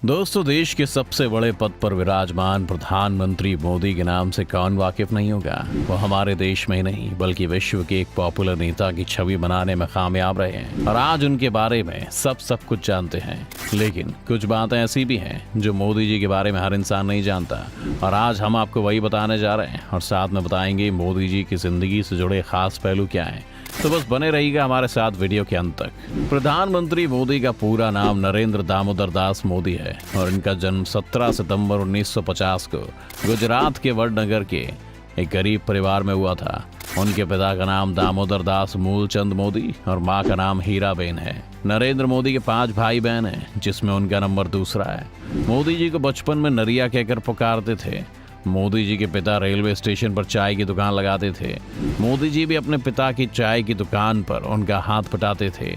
दोस्तों, देश के सबसे बड़े पद पर विराजमान प्रधानमंत्री मोदी के नाम से कौन वाकिफ नहीं होगा। वो हमारे देश में ही नहीं बल्कि विश्व के एक पॉपुलर नेता की छवि बनाने में कामयाब रहे हैं और आज उनके बारे में सब कुछ जानते हैं। लेकिन कुछ बातें ऐसी भी हैं जो मोदी जी के बारे में हर इंसान नहीं जानता और आज हम आपको वही बताने जा रहे हैं और साथ में बताएंगे मोदी जी की जिंदगी से जुड़े खास पहलू क्या हैं। तो बस बने रहिएगा हमारे साथ वीडियो के अंत तक। प्रधानमंत्री मोदी का पूरा नाम नरेंद्र दामोदर दास मोदी है और इनका जन्म 17 सितंबर 1950 को गुजरात के वडनगर के एक गरीब परिवार में हुआ था। उनके पिता का नाम दामोदर दास मूलचंद मोदी और मां का नाम हीराबेन है। नरेंद्र मोदी के 5 भाई बहन हैं, जिसमें उनका नंबर दूसरा है। मोदी जी को बचपन में नरिया कहकर पुकारते थे। मोदी जी के पिता रेलवे स्टेशन पर चाय की दुकान लगाते थे। मोदी जी भी अपने पिता की चाय की दुकान पर उनका हाथ पटाते थे।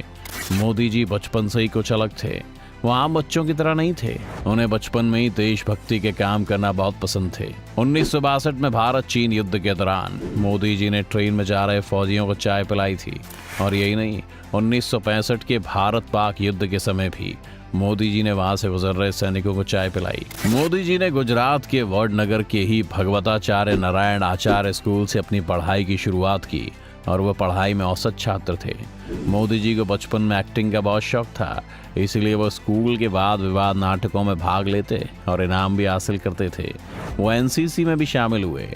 मोदी जी बचपन से ही कुछ अलग थे। वो आम बच्चों की तरह नहीं थे। उन्हें बचपन में ही देशभक्ति के काम करना बहुत पसंद थे। 1962 में भारत चीन युद्ध के दौरान मोदी जी ने ट्रेन में जा रहे फौजियों को चाय पिलाई थी और यही नहीं, 1965 के भारत पाक युद्ध के समय भी मोदी जी ने वहां से गुजर रहे सैनिकों को चाय पिलाई। मोदी जी ने गुजरात के वडनगर के ही भगवताचार्य नारायण आचार्य स्कूल से अपनी पढ़ाई की शुरुआत की और वह पढ़ाई में औसत छात्र थे। मोदी जी को बचपन में एक्टिंग का बहुत शौक था, इसलिए वो स्कूल के बाद विवाद नाटकों में भाग लेते और इनाम भी हासिल करते थे। वो एनसीसी में भी शामिल हुए।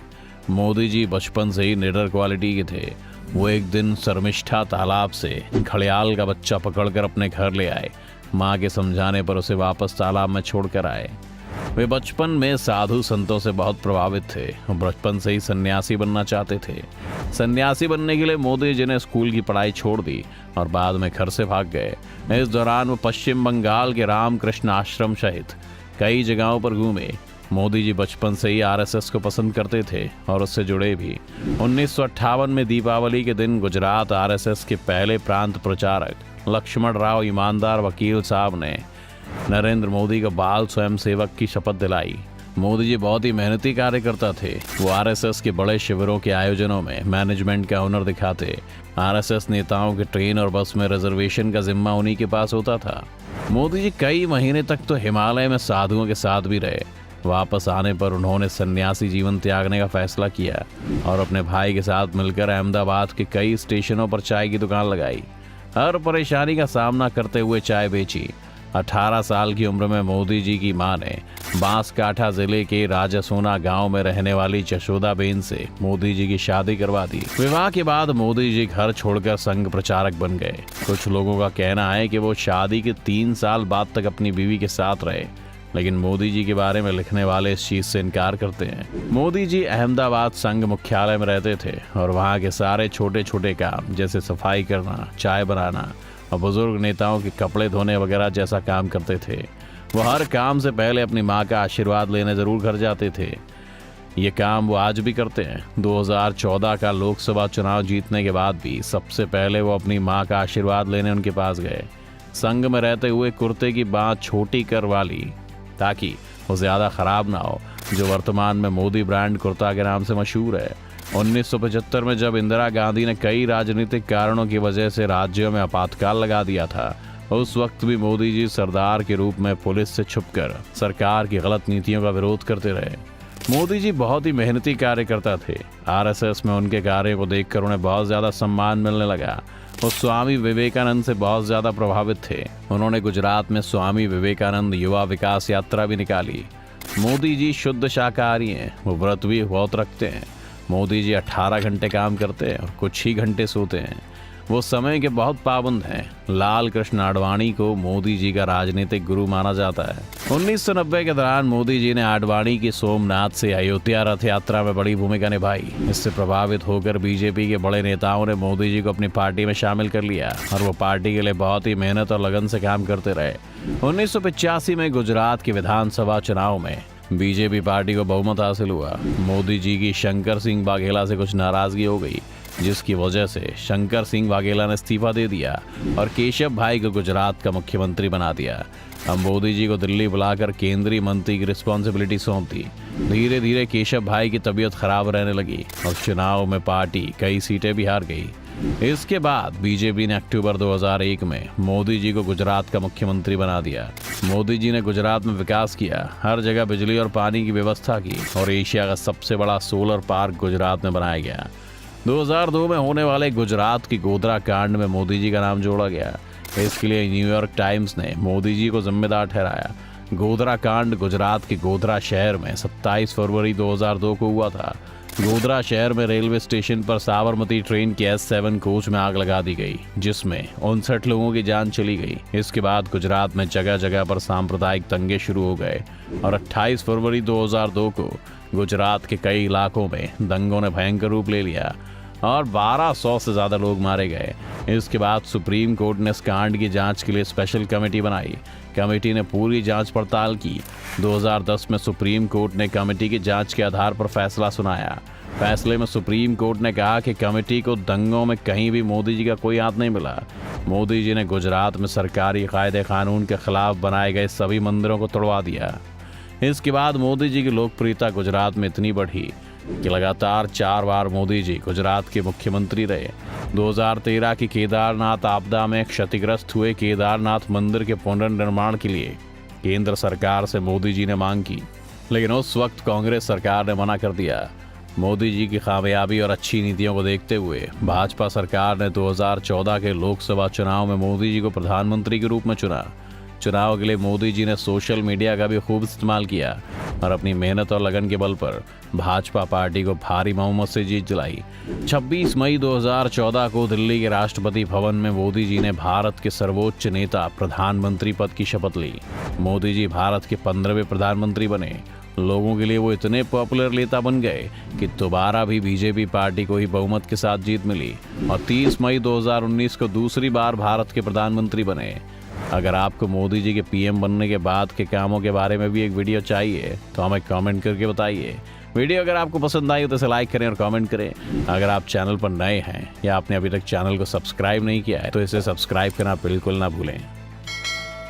मोदी जी बचपन से ही निडर क्वालिटी के थे। वो एक दिन शर्मिष्ठा तालाब से घड़ियाल का बच्चा पकड़कर अपने घर ले आए। माँ के समझाने पर उसे वापस तालाब में छोड़कर आए। वे बचपन में साधु संतों से बहुत प्रभावित थे और बचपन से ही सन्यासी बनना चाहते थे। सन्यासी बनने के लिए मोदी जी ने स्कूल की पढ़ाई छोड़ दी और बाद में घर से भाग गए। इस दौरान वो पश्चिम बंगाल के रामकृष्ण आश्रम सहित कई जगहों पर घूमे। मोदी जी बचपन से ही आरएसएस को पसंद करते थे और उससे जुड़े भी। 1958 में दीपावली के दिन गुजरात आरएसएस के पहले प्रांत प्रचारक लक्ष्मण राव ईमानदार वकील साहब ने नरेंद्र मोदी को बाल स्वयं सेवक की शपथ दिलाई। मोदी जी बहुत ही मेहनती कार्यकर्ता थे। वो आरएसएस के बड़े शिविरों के आयोजनों में मैनेजमेंट का हुनर दिखाते। आरएसएस नेताओं के ट्रेन और बस में रिजर्वेशन का जिम्मा उन्हीं के पास होता था। मोदी जी कई महीने तक तो हिमालय में साधुओं के साथ भी रहे। वापस आने पर उन्होंने सन्यासी जीवन त्यागने का फैसला किया और अपने भाई के साथ मिलकर अहमदाबाद के कई स्टेशनों पर चाय की दुकान लगाई। हर परेशानी का सामना करते हुए चाय बेची। 18 साल की उम्र में मोदी जी की मां ने बांसकाठा जिले के राजासोना गांव में रहने वाली जशोदाबेन से मोदी जी की शादी करवा दी। विवाह के बाद मोदी जी घर छोड़कर संघ प्रचारक बन गए। कुछ लोगों का कहना है कि वो शादी के 3 साल बाद तक अपनी बीवी के साथ रहे, लेकिन मोदी जी के बारे में लिखने वाले इस चीज से इनकार करते हैं। मोदी जी अहमदाबाद संघ मुख्यालय में रहते थे और वहाँ के सारे छोटे छोटे काम जैसे सफाई करना, चाय बनाना और बुजुर्ग नेताओं के कपड़े धोने वगैरह जैसा काम करते थे। वो हर काम से पहले अपनी माँ का आशीर्वाद लेने जरूर घर जाते थे। ये काम वो आज भी करते हैं। 2014 का लोकसभा चुनाव जीतने के बाद भी सबसे पहले वो अपनी माँ का आशीर्वाद लेने उनके पास गए। संघ में रहते हुए कुर्ते की बाँह छोटी करवा ली ताकि वो ज्यादा खराब ना हो, जो वर्तमान में मोदी ब्रांड कुर्ता के नाम से मशहूर है। 1975 में जब इंदिरा गांधी ने कई राजनीतिक कारणों की वजह से राज्यों में आपातकाल लगा दिया था, उस वक्त भी मोदी जी सरदार के रूप में पुलिस से छुपकर सरकार की गलत नीतियों का विरोध करते रहे। मोदी जी बहुत ही मेहनती कार्यकर्ता थे। आरएसएस में उनके कार्य को देखकर उन्हें बहुत ज्यादा सम्मान मिलने लगा। वो स्वामी विवेकानंद से बहुत ज्यादा प्रभावित थे। उन्होंने गुजरात में स्वामी विवेकानंद युवा विकास यात्रा भी निकाली। मोदी जी शुद्ध शाकाहारी हैं। वो व्रत भी बहुत रखते हैं। मोदी जी 18 घंटे काम करते हैं और कुछ ही घंटे सोते हैं। वो समय के बहुत पाबंद हैं। लाल कृष्ण आडवाणी को मोदी जी का राजनीतिक गुरु माना जाता है। 1990 के दौरान मोदी जी ने आडवाणी की सोमनाथ से अयोध्या रथ यात्रा में बड़ी भूमिका निभाई। इससे प्रभावित होकर बीजेपी के बड़े नेताओं ने मोदी जी को अपनी पार्टी में शामिल कर लिया और वो पार्टी के लिए बहुत ही मेहनत और लगन से काम करते रहे। 1985 में गुजरात के विधानसभा चुनाव में बीजेपी पार्टी को बहुमत हासिल हुआ। मोदी जी की शंकर सिंह वाघेला से कुछ नाराजगी हो गई, जिसकी वजह से शंकर सिंह वाघेला ने इस्तीफा दे दिया और केशव भाई को गुजरात का मुख्यमंत्री बना दिया। अब मोदी जी को दिल्ली बुलाकर केंद्रीय मंत्री की रिस्पॉन्सिबिलिटी सौंप दी। धीरे धीरे केशव भाई की तबीयत खराब रहने लगी और चुनाव में पार्टी कई सीटें भी हार गई। इसके बाद बीजेपी ने अक्टूबर 2001 में मोदी जी को गुजरात का मुख्यमंत्री बना दिया। मोदी जी ने गुजरात में विकास किया, हर जगह बिजली और पानी की व्यवस्था की और एशिया का सबसे बड़ा सोलर पार्क गुजरात में बनाया गया। 2002 में होने वाले गुजरात की गोधरा कांड में मोदी जी का नाम जोड़ा गया। इसके लिए न्यूयॉर्क टाइम्स ने मोदी जी को जिम्मेदार ठहराया। गोधरा कांड गुजरात के गोधरा शहर में 27 फरवरी 2002 को हुआ था। गोधरा शहर में रेलवे स्टेशन पर साबरमती ट्रेन के S7 कोच में आग लगा दी गई, जिसमें 59 लोगों की जान चली गई। इसके बाद गुजरात में जगह जगह पर सांप्रदायिक दंगे शुरू हो गए और 28 फरवरी 2002 को गुजरात के कई इलाकों में दंगों ने भयंकर रूप ले लिया और 1200 से ज्यादा लोग मारे गए। इसके बाद सुप्रीम कोर्ट ने इस कांड की जांच के लिए स्पेशल कमेटी बनाई। कमेटी ने पूरी जांच पड़ताल की। 2010 में सुप्रीम कोर्ट ने कमेटी की जांच के आधार पर फैसला सुनाया। फैसले में सुप्रीम कोर्ट ने कहा कि कमेटी को दंगों में कहीं भी मोदी जी का कोई हाथ नहीं मिला। मोदी जी ने गुजरात में सरकारी कायदे कानून के खिलाफ बनाए गए सभी मंदिरों को तोड़वा दिया। इसके बाद मोदी जी की लोकप्रियता गुजरात में इतनी बढ़ी कि लगातार 4 बार मोदी जी गुजरात के मुख्यमंत्री रहे। 2013 की केदारनाथ आपदा में क्षतिग्रस्त हुए केदारनाथ मंदिर के पुनर्निर्माण के लिए केंद्र सरकार से मोदी जी ने मांग की, लेकिन उस वक्त कांग्रेस सरकार ने मना कर दिया। मोदी जी की कामयाबी और अच्छी नीतियों को देखते हुए भाजपा सरकार ने 2014 के लोकसभा चुनाव में मोदी जी को प्रधानमंत्री के रूप में चुना। चुनाव के लिए मोदी जी ने सोशल मीडिया का भी खूब इस्तेमाल किया और अपनी मेहनत और लगन के बल पर भाजपा पार्टी को भारी बहुमत से जीत दिलाई। 26 मई 2014 को दिल्ली के राष्ट्रपति भवन में मोदी जी ने भारत के सर्वोच्च नेता प्रधानमंत्री पद की शपथ ली। मोदी जी भारत के 15वें प्रधानमंत्री बने। लोगों के लिए वो इतने पॉपुलर नेता बन गए कि दोबारा भी बीजेपी पार्टी को ही बहुमत के साथ जीत मिली और 30 मई 2019 को दूसरी बार भारत के प्रधानमंत्री बने। अगर आपको मोदी जी के पीएम बनने के बाद के कामों के बारे में भी एक वीडियो चाहिए तो हमें कमेंट करके बताइए। वीडियो अगर आपको पसंद आई तो इसे लाइक करें और कमेंट करें। अगर आप चैनल पर नए हैं या आपने अभी तक चैनल को सब्सक्राइब नहीं किया है तो इसे सब्सक्राइब करना बिल्कुल ना भूलें।